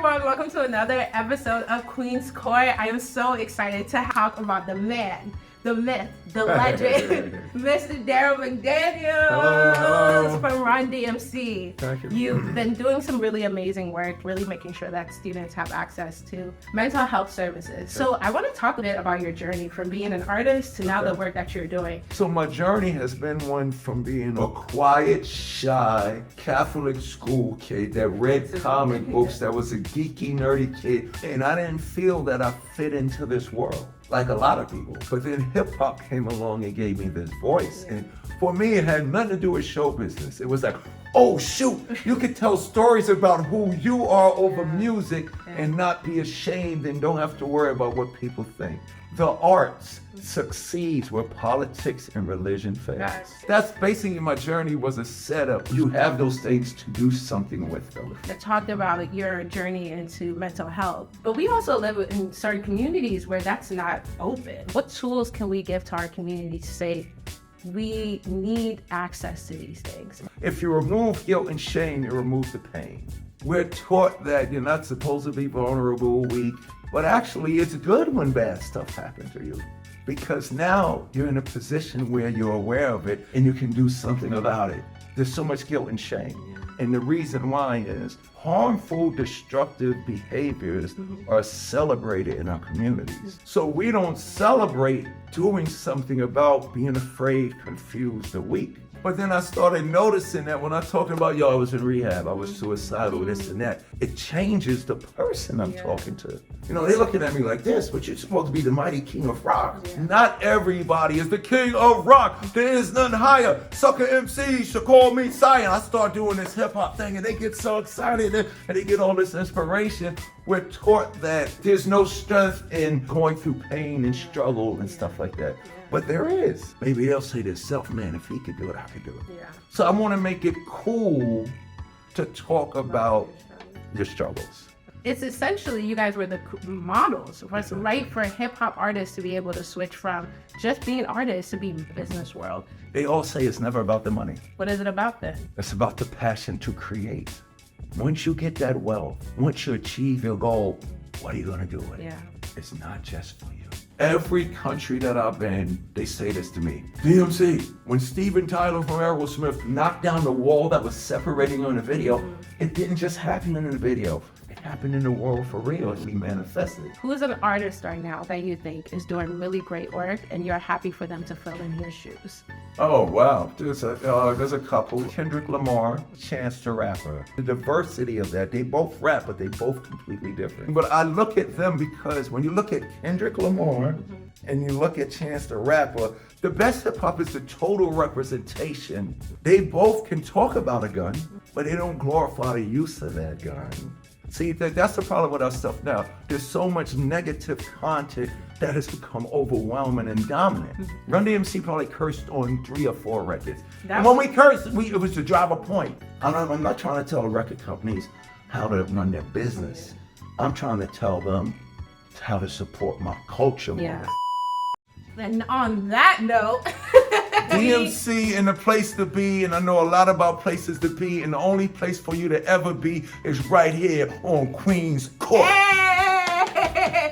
everyone, welcome to another episode of Queen's Court. I am so excited to talk about the man, the myth, the legend, Mr. Darryl McDaniels from Run DMC. Thank you. You've been doing some really amazing work, really making sure that students have access to mental health services. So I want to talk a bit about your journey from being an artist to now the work that you're doing. So my journey has been one from being a quiet, shy, Catholic school kid that read comic books, that was a geeky, nerdy kid, and I didn't feel that I fit into this world like a lot of people. But then hip hop came along and gave me this voice. And for me, it had nothing to do with show business. It was like, oh shoot, you could tell stories about who you are over music and not be ashamed and don't have to worry about what people think. The arts succeeds where politics and religion fails. Yes. That's basically my journey was a setup. You have those things to do something with them. I talked about your journey into mental health, but we also live in certain communities where that's not open. What tools can we give to our community to say we need access to these things? If you remove guilt and shame, you remove the pain. We're taught that you're not supposed to be vulnerable, weak, but actually it's good when bad stuff happens to you. Because now you're in a position where you're aware of it and you can do something about it. There's so much guilt and shame. And the reason why is harmful, destructive behaviors are celebrated in our communities. So we don't celebrate doing something about being afraid, confused, or weak. But then I started noticing that when I'm talking about, I was in rehab, I was suicidal, this and that, it changes the person I'm talking to. You know, they're looking at me like this, but you're supposed to be the mighty king of rock. Not everybody is the king of rock. There is none higher. Sucker MCs should call me Sire. I start doing this hip hop thing and they get so excited and they get all this inspiration. We're taught that there's no strength in going through pain and struggle and stuff like that. But there is. Maybe they'll say to themselves, man, if he could do it, I could do it. Yeah. So I want to make it cool to talk about your struggles. It's essentially, you guys were the models. It was right for hip hop artists to be able to switch from just being artists to being business world. They all say it's never about the money. What is it about then? It's about the passion to create. Once you get that wealth, once you achieve your goal, what are you going to do with it? Yeah. It's not just for you. Every country that I've been, they say this to me. DMC, when Steven Tyler from Aerosmith knocked down the wall that was separating on the video, it didn't just happen in the video. It happened in the world for real. It manifested. Who's an artist right now that you think is doing really great work and you're happy for them to fill in your shoes? Oh, wow. There's a couple. Kendrick Lamar, Chance the Rapper. The diversity of that, they both rap, but they both completely different. But I look at them because when you look at Kendrick Lamar and you look at Chance the Rapper, the best hip hop is the total representation. They both can talk about a gun, but they don't glorify the use of that gun. See, that's the problem with our stuff now. There's so much negative content that has become overwhelming and dominant. Run DMC probably cursed on 3 or 4 records. And when we cursed, it was to drive a point. I'm not trying to tell record companies how to run their business. I'm trying to tell them how to support my culture more. Yeah. And on that note, DMC and the place to be, and I know a lot about places to be, and the only place for you to ever be is right here on Queen's Court. Hey!